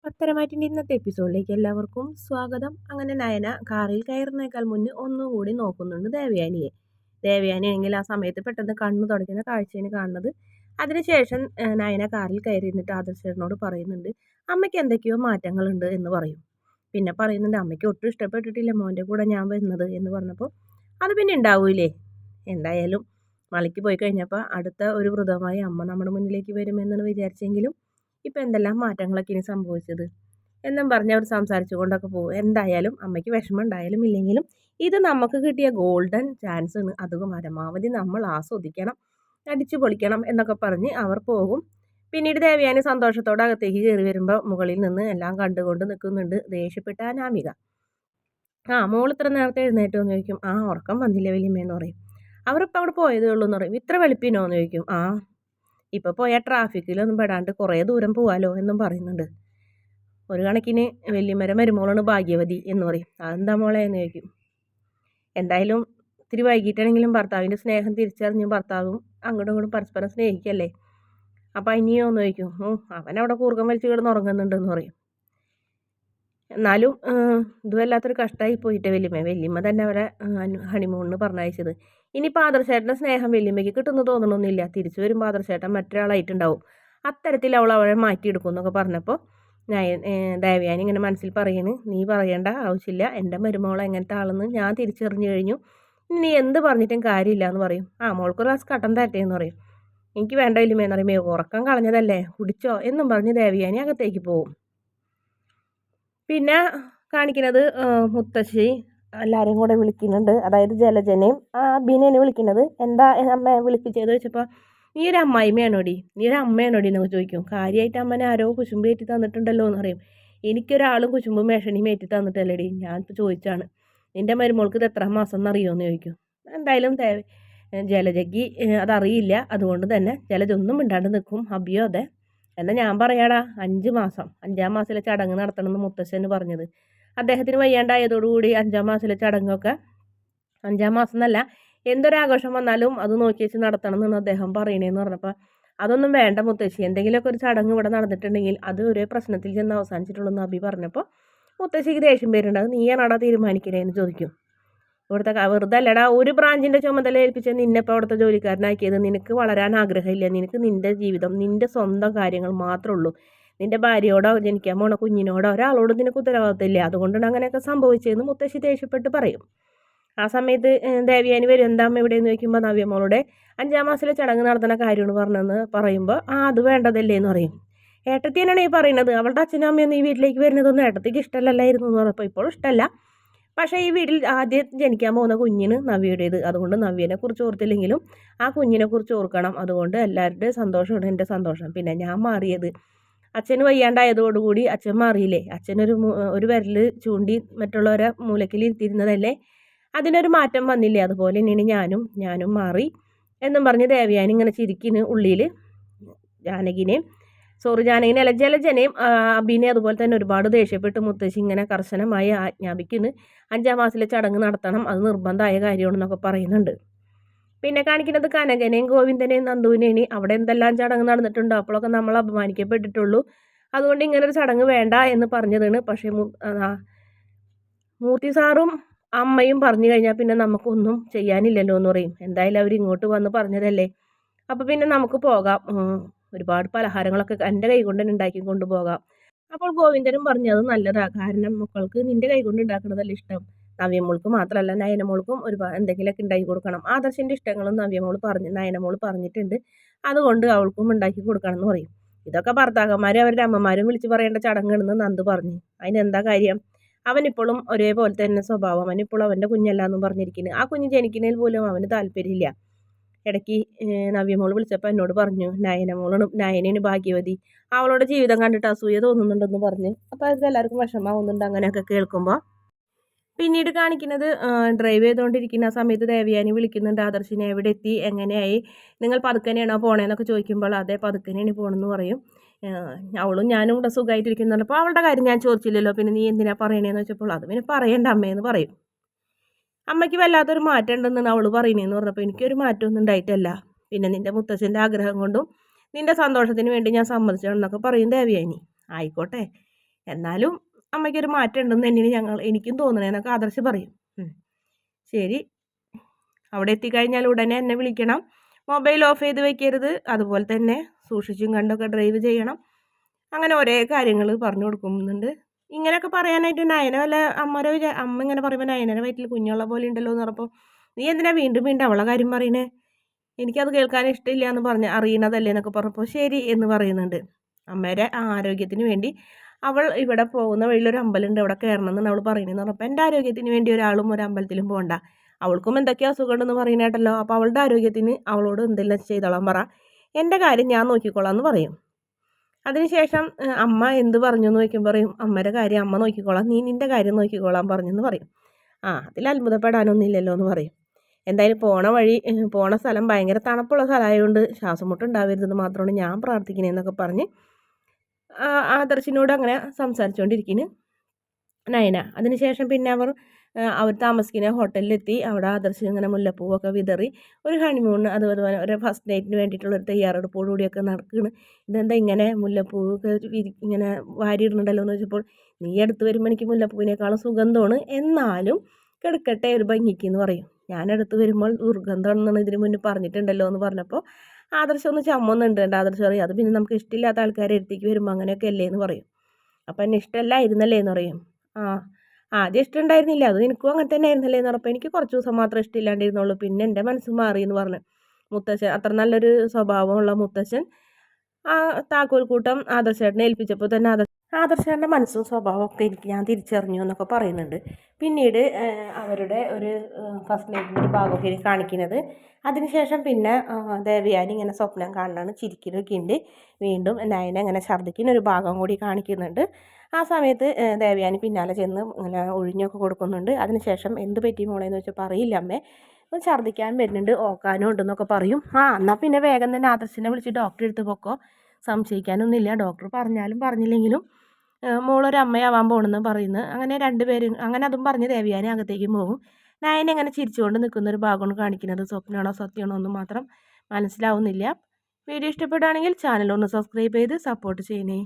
പത്തരമാറ്റിൻ്റെ ഇന്നത്തെ എപ്പിസോഡിലേക്ക് എല്ലാവർക്കും സ്വാഗതം. അങ്ങനെ നയന കാറിൽ കയറുന്നേക്കാൾ മുന്നേ ഒന്നുകൂടി നോക്കുന്നുണ്ട് ദേവയാനിയെ. ദേവയാനിയാണെങ്കിൽ ആ സമയത്ത് പെട്ടെന്ന് കണ്ണു തുടയ്ക്കുന്ന കാഴ്ചയാണ് കാണുന്നത്. അതിനുശേഷം നയന കാറിൽ കയറിയിരുന്നിട്ട് ആദർശേട്ടനോട് പറയുന്നുണ്ട്, അമ്മയ്ക്ക് എന്തൊക്കെയോ മാറ്റങ്ങളുണ്ട് എന്ന് പറയും. പിന്നെ പറയുന്നുണ്ട്, അമ്മയ്ക്ക് ഒട്ടും ഇഷ്ടപ്പെട്ടിട്ടില്ല മോൻ്റെ കൂടെ ഞാൻ വരുന്നത് എന്ന് പറഞ്ഞപ്പോൾ അത് പിന്നെ ഉണ്ടാവൂലേ, എന്തായാലും മലയ്ക്ക് പോയി കഴിഞ്ഞപ്പോൾ അടുത്ത ഒരു വ്രതമായി അമ്മ നമ്മുടെ മുന്നിലേക്ക് വരുമെന്നാണ് വിചാരിച്ചെങ്കിലും ഇപ്പം എന്തെല്ലാം മാറ്റങ്ങളൊക്കെ ഇനി സംഭവിച്ചത് എന്നും പറഞ്ഞ് അവർ സംസാരിച്ചു കൊണ്ടൊക്കെ പോകും. എന്തായാലും അമ്മയ്ക്ക് വിഷമം ഉണ്ടായാലും ഇല്ലെങ്കിലും ഇത് നമുക്ക് കിട്ടിയ ഗോൾഡൻ ചാൻസ് ആണ്, അത് പരമാവധി നമ്മൾ ആസ്വദിക്കണം, അടിച്ചു പൊളിക്കണം എന്നൊക്കെ പറഞ്ഞ് അവർ പോകും. പിന്നീട് ദേവയാനി സന്തോഷത്തോടെ അകത്തേക്ക് കയറി വരുമ്പോൾ മുകളിൽ നിന്ന് എല്ലാം കണ്ടുകൊണ്ട് നിൽക്കുന്നുണ്ട് ദേഷ്യപ്പെട്ട അനാമിക. മോൾ ഇത്ര നേരത്തെ എഴുന്നേറ്റോ എന്ന് ചോദിക്കും. ഉറക്കം വന്നില്ല വലിയമ്മയെന്ന് പറയും. അവരിപ്പോൾ അവിടെ പോയതേ ഉള്ളൂ എന്ന് പറയും. ഇത്ര വെളുപ്പിനോ എന്ന് ചോദിക്കും. ഇപ്പോൾ പോയാൽ ട്രാഫിക്കിലൊന്നും പെടാണ്ട് കുറേ ദൂരം പോവാലോ എന്നും പറയുന്നുണ്ട്. ഒരു കണക്കിന് വല്യമ്മരെ മരുമോളാണ് ഭാഗ്യവതി എന്ന് പറയും. അതെന്താ മോളെ എന്ന് ചോദിക്കും. എന്തായാലും ഇത്തിരി വൈകിട്ടാണെങ്കിലും ഭർത്താവിൻ്റെ സ്നേഹം തിരിച്ചറിഞ്ഞ് ഭർത്താവും അങ്ങോട്ടും ഇങ്ങോട്ടും പരസ്പരം സ്നേഹിക്കല്ലേ. അപ്പം ഇനിയോ എന്ന് ചോദിക്കും. അവനവിടെ കൂർക്കം വലിച്ച് കിടന്ന് ഉറങ്ങുന്നുണ്ടെന്ന് പറയും. എന്നാലും ഇത് വല്ലാത്തൊരു കഷ്ടമായി പോയിട്ട് വല്യമ്മ തന്നെ അവരെ ഹണിമൂണിന് പറഞ്ഞയച്ചത്. ഇനിയിപ്പോൾ ആദർശേട്ടൻ്റെ സ്നേഹം വല്യമ്മയ്ക്ക് കിട്ടുമെന്ന് തോന്നണമെന്നില്ല. തിരിച്ചു വരുമ്പോൾ ആദർശേട്ടൻ മറ്റൊരാളായിട്ടുണ്ടാവും. അത്തരത്തിൽ അവളെ മാറ്റിയെടുക്കും എന്നൊക്കെ പറഞ്ഞപ്പോൾ ദേവയാനി ഇങ്ങനെ മനസ്സിൽ പറയണ്, നീ പറയേണ്ട ആവശ്യമില്ല, എൻ്റെ മരുമോൾ എങ്ങനത്തെ ആളെന്ന് ഞാൻ തിരിച്ചറിഞ്ഞു കഴിഞ്ഞു, നീ എന്ത് പറഞ്ഞിട്ടും കാര്യമില്ല എന്ന് പറയും. മോൾക്കൊരു ഗ്ലാസ് കട്ടൻ തരട്ടെ പറയും. എനിക്ക് വേണ്ട വല്യമ്മയെന്ന് പറയുമ്പോൾ ഉറക്കം കളഞ്ഞതല്ലേ കുടിച്ചോ എന്നും പറഞ്ഞ് ദേവയാനി അകത്തേക്ക് പോകും. പിന്നെ കാണിക്കുന്നത് മുത്തശ്ശി എല്ലാവരെയും കൂടെ വിളിക്കുന്നുണ്ട്. അതായത് ജലജനെയും അബീനെയാണ് വിളിക്കുന്നത്. എന്താ അമ്മയെ വിളിപ്പിച്ചതെന്ന് ചോദിച്ചപ്പോൾ, നീ ഒരു അമ്മായിമ്മയാണോടി, നീ ഒരു അമ്മയാണോടി എന്നൊക്കെ ചോദിക്കും. കാര്യമായിട്ട് അമ്മനെ ആരോ കുശുമ്പ് ഏറ്റി തന്നിട്ടുണ്ടല്ലോ എന്ന് പറയും. എനിക്കൊരാളും കുശുമ്പും മേഷണിയും ഏറ്റി തന്നിട്ടല്ലേടി, ഞാൻ ഇപ്പോൾ ചോദിച്ചാണ്. നിൻ്റെ മരുമോൾക്ക് ഇത് എത്ര മാസം എന്നറിയുമോ എന്ന് ചോദിക്കും. എന്തായാലും ജലജയ്ക്ക് അതറിയില്ല. അതുകൊണ്ട് തന്നെ ജലജ ഒന്നും മിണ്ടാണ്ട് നിൽക്കും. അബിയോ അതെ, എന്നാൽ ഞാൻ പറയാടാ, 5 മാസം 5-ാം മാസത്തിലെ ചടങ്ങ് നടത്തണമെന്ന് മുത്തശ്ശന് പറഞ്ഞത്. അദ്ദേഹത്തിന് വയ്യാണ്ടായതോടുകൂടി 5-ാം മാസത്തിലെ ചടങ്ങൊക്കെ 5-ാം മാസം എന്നല്ല, എന്തൊരാഘോഷം വന്നാലും അത് നോക്കി വെച്ച് നടത്തണം എന്നാണ് അദ്ദേഹം പറയണേന്ന് പറഞ്ഞപ്പോൾ, അതൊന്നും വേണ്ട മുത്തശ്ശി, എന്തെങ്കിലുമൊക്കെ ഒരു ചടങ്ങ് ഇവിടെ നടന്നിട്ടുണ്ടെങ്കിൽ അത് ഒരേ പ്രശ്നത്തിൽ ചെന്ന് അവസാനിച്ചിട്ടുള്ളൂ എന്ന് അബി പറഞ്ഞപ്പോൾ മുത്തശ്ശിക്ക് ദേഷ്യം പേരുണ്ടാകും. നീയാണാടാ തീരുമാനിക്കണേന്ന് ചോദിക്കും. ഇവിടുത്തെ വെറുതെ അല്ലടാ, ഒരു ബ്രാഞ്ചിൻ്റെ ചുമതല ഏൽപ്പിച്ച് നിന്നെപ്പോൾ അവിടുത്തെ ജോലിക്കാരനാക്കിയത്. നിനക്ക് വളരാൻ ആഗ്രഹമില്ല, നിനക്ക് നിൻ്റെ ജീവിതം നിൻ്റെ സ്വന്തം കാര്യങ്ങൾ മാത്രമേ ഉള്ളൂ. നിൻ്റെ ഭാര്യയോടോ ജനിക്കാൻ പോണ കുഞ്ഞിനോടോ ഒരാളോട് നിനക്ക് ഉത്തരവാദിത്തമില്ല. അതുകൊണ്ടാണ് അങ്ങനെയൊക്കെ സംഭവിച്ചതെന്ന് മുത്തശ്ശി ദേഷ്യപ്പെട്ട് പറയും. ആ സമയത്ത് ദേവയാനി വരും. എന്താ അമ്മ എവിടെയെന്ന് ചോദിക്കുമ്പോൾ നവ്യമോളുടെ 5-ാം മാസത്തിലെ ചടങ്ങ് നടത്തുന്ന കാര്യമാണ് പറഞ്ഞതെന്ന് പറയുമ്പോൾ അത് വേണ്ടതല്ലേ എന്ന് പറയും. ഏട്ടത്തി തന്നെയാണ് ഈ പറയുന്നത്, അവളുടെ അച്ഛനും അമ്മയൊന്നും ഈ വീട്ടിലേക്ക് വരുന്നതൊന്നും ഏട്ടത്തിക്ക് ഇഷ്ടമല്ലായിരുന്നു എന്ന് പറഞ്ഞപ്പോൾ ഇപ്പോഴും ഇഷ്ടമല്ല. പക്ഷേ ഈ വീട്ടിൽ ആദ്യം ജനിക്കാൻ പോകുന്ന കുഞ്ഞിന് നവ്യയുടേത്. അതുകൊണ്ട് നവ്യനെ കുറിച്ച് ഓർത്തില്ലെങ്കിലും ആ കുഞ്ഞിനെ കുറിച്ച് ഓർക്കണം. അതുകൊണ്ട് എല്ലാവരുടെയും സന്തോഷമാണ് എൻ്റെ സന്തോഷം. പിന്നെ ഞാൻ മാറിയത്, അച്ഛന് വയ്യാണ്ടായതോടുകൂടി അച്ഛൻ മാറിയില്ലേ. അച്ഛനൊരു ഒരു വിരൽ ചൂണ്ടി മറ്റുള്ളവരെ മൂലക്കിൽ ഇരുത്തിയിരുന്നതല്ലേ, അതിനൊരു മാറ്റം വന്നില്ലേ. അതുപോലെ തന്നെയാണ് ഞാനും മാറി എന്നും പറഞ്ഞ് ദേവയാനി ഇങ്ങനെ ചിരിക്കുന്നു ഉള്ളിൽ. ജാനകിനെ അല്ല, ജലജനെയും അബീനെ അതുപോലെ തന്നെ ഒരുപാട് ദേഷ്യപ്പെട്ട് മുത്തശ്ശി ഇങ്ങനെ കർശനമായി ആജ്ഞാപിക്കുന്നു. 5-ാം മാസത്തിലെ ചടങ്ങ് നടത്തണം, അത് നിർബന്ധമായ കാര്യമാണെന്നൊക്കെ പറയുന്നുണ്ട്. പിന്നെ കാണിക്കുന്നത് കനകനെയും ഗോവിന്ദനെയും നന്ദുവിനെയും. അവിടെ എന്തെല്ലാം ചടങ്ങ് നടന്നിട്ടുണ്ടോ, അപ്പോഴൊക്കെ നമ്മൾ അപമാനിക്കപ്പെട്ടിട്ടുള്ളൂ. അതുകൊണ്ട് ഇങ്ങനൊരു ചടങ്ങ് വേണ്ട എന്ന് പറഞ്ഞതാണ്. പക്ഷേ മൂർത്തി സാറും അമ്മയും പറഞ്ഞു കഴിഞ്ഞാൽ പിന്നെ നമുക്കൊന്നും ചെയ്യാനില്ലല്ലോ എന്ന് പറയും. എന്തായാലും അവർ ഇങ്ങോട്ട് വന്ന് പറഞ്ഞതല്ലേ, അപ്പോൾ പിന്നെ നമുക്ക് പോകാം, ഒരുപാട് പലഹാരങ്ങളൊക്കെ എൻ്റെ കൈ കൊണ്ട് തന്നെ ഉണ്ടാക്കി കൊണ്ടുപോകാം. അപ്പോൾ ഗോവിന്ദനും പറഞ്ഞു, അത് നല്ലതാ, കാരണം മക്കൾക്ക് നിൻ്റെ കൈ കൊണ്ട് ഉണ്ടാക്കുന്നതല്ല ഇഷ്ടം. നവ്യമോൾക്ക് മാത്രമല്ല നയനമോൾക്കും ഒരുപാട് എന്തെങ്കിലുമൊക്കെ ഉണ്ടാക്കി കൊടുക്കണം. ആദർശിൻ്റെ ഇഷ്ടങ്ങളും നയനമോൾ പറഞ്ഞിട്ടുണ്ട്, അതുകൊണ്ട് അവൾക്കും ഉണ്ടാക്കി കൊടുക്കണം എന്ന് പറയും. ഇതൊക്കെ ഭർത്താക്കന്മാരും അവരുടെ അമ്മമാരും വിളിച്ച് പറയേണ്ട ചടങ്ങാണെന്ന് നന്ദു പറഞ്ഞു. അതിനെന്താ കാര്യം, അവനിപ്പോഴും ഒരേപോലെ തന്നെ സ്വഭാവം, അവനിപ്പോഴും അവൻ്റെ കുഞ്ഞല്ല എന്നും പറഞ്ഞിരിക്കുന്നു. ആ കുഞ്ഞ് ജനിക്കുന്നതിൽ പോലും അവന് താല്പര്യമില്ല. ഇടയ്ക്ക് നവ്യമോൾ വിളിച്ചപ്പോൾ എന്നോട് പറഞ്ഞു, നയനയാണ് ഭാഗ്യവതി, അവളുടെ ജീവിതം കണ്ടിട്ട് അസൂയ തോന്നുന്നുണ്ടെന്ന് പറഞ്ഞ്. അപ്പോൾ അത് എല്ലാവർക്കും വിഷമാവുന്നുണ്ട് അങ്ങനെയൊക്കെ കേൾക്കുമ്പോൾ. പിന്നീട് കാണിക്കുന്നത് ഡ്രൈവ് ചെയ്തുകൊണ്ടിരിക്കുന്ന ആ സമയത്ത് ദേവയാനി വിളിക്കുന്നുണ്ട് ആദർശിനെ, എവിടെ എത്തി, എങ്ങനെയായി, നിങ്ങൾ പതുക്കനെയാണോ പോണേന്നൊക്കെ ചോദിക്കുമ്പോൾ അതെ പതുക്കനെയാണ് പോകണമെന്ന് പറയും. അവളും ഞാനും ഇവിടെ സുഖമായിട്ടിരിക്കുന്നുണ്ട്. അപ്പോൾ അവളുടെ കാര്യം ഞാൻ ചോദിച്ചില്ലല്ലോ, പിന്നെ നീ എന്തിനാ പറയണേന്ന് വെച്ചപ്പോൾ അത് പിന്നെ പറയണ്ട അമ്മയെന്ന് പറയും. അമ്മയ്ക്ക് വല്ലാത്തൊരു മാറ്റം ഉണ്ടെന്നാണ് അവൾ പറയുന്നതെന്ന് പറഞ്ഞപ്പോൾ എനിക്കൊരു മാറ്റമൊന്നും ഉണ്ടായിട്ടല്ല, പിന്നെ നിൻ്റെ മുത്തച്ഛൻ്റെ ആഗ്രഹം കൊണ്ടും നിൻ്റെ സന്തോഷത്തിന് വേണ്ടി ഞാൻ സമ്മതിച്ചാണെന്നൊക്കെ പറയും ദേവയാനി. ആയിക്കോട്ടെ, എന്നാലും അമ്മയ്ക്കൊരു മാറ്റം ഉണ്ടെന്ന് തന്നെയാണ് എനിക്കും തോന്നണേന്നൊക്കെ ആദർശ് പറയും. ശരി, അവിടെ എത്തിക്കഴിഞ്ഞാൽ ഉടനെ എന്നെ വിളിക്കണം, മൊബൈൽ ഓഫ് ചെയ്ത് വെക്കരുത്, അതുപോലെ തന്നെ സൂക്ഷിച്ചും കണ്ടൊക്കെ ഡ്രൈവ് ചെയ്യണം, അങ്ങനെ ഒരേ കാര്യങ്ങൾ പറഞ്ഞു കൊടുക്കുന്നുണ്ട്. ഇങ്ങനെയൊക്കെ പറയാനായിട്ട് നയന വല്ല അമ്മ ഇങ്ങനെ പറയുമ്പോൾ നയനയുടെ വയറ്റിൽ കുഞ്ഞുള്ള പോലെ ഉണ്ടല്ലോ എന്ന് പറഞ്ഞപ്പോൾ, നീ എന്തിനാ വീണ്ടും വീണ്ടും അവളെ കാര്യം പറയണേ, എനിക്കത് കേൾക്കാൻ ഇഷ്ടമില്ല എന്ന് പറഞ്ഞ് അറിയണതല്ലേ എന്നൊക്കെ പറഞ്ഞപ്പോൾ ശരി എന്ന് പറയുന്നുണ്ട്. അമ്മയുടെ ആരോഗ്യത്തിന് വേണ്ടി അവൾ ഇവിടെ പോകുന്ന വഴിയിലൊരു അമ്പലമുണ്ട്, അവിടെ കയറണം എന്നാണ് അവൾ പറയുന്നതെന്ന് പറഞ്ഞപ്പോൾ, എൻ്റെ ആരോഗ്യത്തിന് വേണ്ടി ഒരാളും ഒരു അമ്പലത്തിലും പോകണ്ട, അവൾക്കും എന്തൊക്കെയോ അസുഖമുണ്ടെന്ന് പറയുന്നേട്ടല്ലോ, അപ്പോൾ അവളുടെ ആരോഗ്യത്തിന് അവളോട് എന്തെല്ലാം ചെയ്തോളാൻ പറ, എൻ്റെ കാര്യം ഞാൻ നോക്കിക്കോളാം എന്ന് പറയും. അതിനുശേഷം അമ്മ എന്ത് പറഞ്ഞു എന്ന് ചോദിക്കുമ്പോൾ പറയും, അമ്മയുടെ കാര്യം അമ്മ നോക്കിക്കോളാം, നീ നിൻ്റെ കാര്യം നോക്കിക്കോളാൻ പറഞ്ഞെന്ന് പറയും. അതിൽ അത്ഭുതപ്പെടാനൊന്നുമില്ലല്ലോ എന്ന് പറയും. എന്തായാലും പോണ സ്ഥലം ഭയങ്കര തണുപ്പുള്ള സ്ഥലമായതുകൊണ്ട് ശ്വാസം മുട്ടുണ്ടാവരുതെന്ന് മാത്രമാണ് ഞാൻ പ്രാർത്ഥിക്കണേന്നൊക്കെ പറഞ്ഞ് ആദർശിനോട് അങ്ങനെ സംസാരിച്ചുകൊണ്ടിരിക്കുന്നു നയന. അതിനുശേഷം പിന്നെ അവർ താമസിക്കുന്ന ഹോട്ടലിലെത്തി. അവിടെ ആദർശ് ഇങ്ങനെ മുല്ലപ്പൂവൊക്കെ വിതറി ഒരു ഹണിമൂണ് അതുപോലെ ഒരു ഫസ്റ്റ് നൈറ്റിന് വേണ്ടിയിട്ടുള്ളൊരു തയ്യാറെടുപ്പോടുകൂടിയൊക്കെ നടക്കുകയാണ്. ഇതെന്താ ഇങ്ങനെ മുല്ലപ്പൂവൊക്കെ ഇങ്ങനെ വാരിയിടുന്നുണ്ടല്ലോ എന്ന് വെച്ചപ്പോൾ, നീ അടുത്ത് വരുമ്പോൾ എനിക്ക് മുല്ലപ്പൂവിനേക്കാളും സുഗന്ധമാണ്, എന്നാലും കിടക്കട്ടെ ഒരു ഭംഗിക്ക് എന്ന് പറയും. ഞാൻ അടുത്ത് വരുമ്പോൾ ദുർഗന്ധമാണെന്നാണ് ഇതിന് മുന്നേ പറഞ്ഞിട്ടുണ്ടല്ലോ എന്ന് പറഞ്ഞപ്പോൾ ആദർശം ഒന്ന് ചമ്മൊന്നുണ്ട്. ആദർശം പറയും, അത് പിന്നെ നമുക്ക് ഇഷ്ടമില്ലാത്ത ആൾക്കാരെ അടുത്തേക്ക് വരുമ്പോൾ അങ്ങനെയൊക്കെ അല്ലേ എന്ന് പറയും. അപ്പം എന്നെ ഇഷ്ടമല്ലായിരുന്നല്ലേ എന്ന് പറയും. ആദ്യം ഇഷ്ടമുണ്ടായിരുന്നില്ല, അത് എനിക്കും അങ്ങനെ തന്നെ ആയിരുന്നല്ലേ എന്ന് പറഞ്ഞപ്പോൾ, എനിക്ക് കുറച്ച് ദിവസം മാത്രമേ ഇഷ്ടമില്ലാണ്ടിരുന്നുള്ളൂ, പിന്നെ എൻ്റെ മനസ്സ് മാറി എന്ന് പറഞ്ഞു. മുത്തശ്ശൻ അത്ര നല്ലൊരു സ്വഭാവമുള്ള മുത്തശ്ശൻ താക്കോൽക്കൂട്ടം ആദർശേട്ടനെ ഏൽപ്പിച്ചപ്പോൾ തന്നെ ആദർശേട്ടൻ്റെ മനസ്സും സ്വഭാവമൊക്കെ ഞാൻ തിരിച്ചറിഞ്ഞു എന്നൊക്കെ പറയുന്നുണ്ട്. പിന്നീട് അവരുടെ ഒരു ഫസ്റ്റ് നൈറ്റിൻ്റെ ഭാഗമൊക്കെ കാണിക്കുന്നത്. അതിനുശേഷം പിന്നെ ദേവയാനി ഇങ്ങനെ സ്വപ്നം കാണാനാണ്, ചിരിക്കുന്നൊക്കെ ഉണ്ട്. വീണ്ടും നയന ഇങ്ങനെ ഛർദ്ദിക്കുന്ന ഒരു ഭാഗം കൂടി കാണിക്കുന്നുണ്ട്. ആ സമയത്ത് ദേവയാനി പിന്നാലെ ചെന്ന് ഇങ്ങനെ ഒഴിഞ്ഞൊക്കെ കൊടുക്കുന്നുണ്ട്. അതിനുശേഷം എന്ത് പറ്റി മോളേന്ന് വെച്ചാൽ പറയില്ല അമ്മേ, ഛർദ്ദിക്കാൻ വരുന്നുണ്ട്, ഓക്കാനും ഉണ്ടെന്നൊക്കെ പറയും. എന്നാൽ പിന്നെ വേഗം തന്നെ ആദർശിനെ വിളിച്ച് ഡോക്ടറെ അടുത്ത് പൊക്കോ, സംശയിക്കാനൊന്നുമില്ല, ഡോക്ടർ പറഞ്ഞാലും പറഞ്ഞില്ലെങ്കിലും മോളൊരു അമ്മയാവാൻ പോകണമെന്ന് പറയുന്നത്. അങ്ങനെ രണ്ടുപേരും അങ്ങനെ അതും പറഞ്ഞ് ദേവയാനി അകത്തേക്കും പോകും. നയനെ അങ്ങനെ ചിരിച്ചുകൊണ്ട് നിൽക്കുന്ന ഒരു ഭാഗമാണ് കാണിക്കുന്നത്. സ്വപ്നമാണോ സത്യമാണോ ഒന്നും മാത്രം മനസ്സിലാവുന്നില്ല. വീഡിയോ ഇഷ്ടപ്പെടുകയാണെങ്കിൽ ചാനൽ ഒന്ന് സബ്സ്ക്രൈബ് ചെയ്ത് സപ്പോർട്ട് ചെയ്യണേ.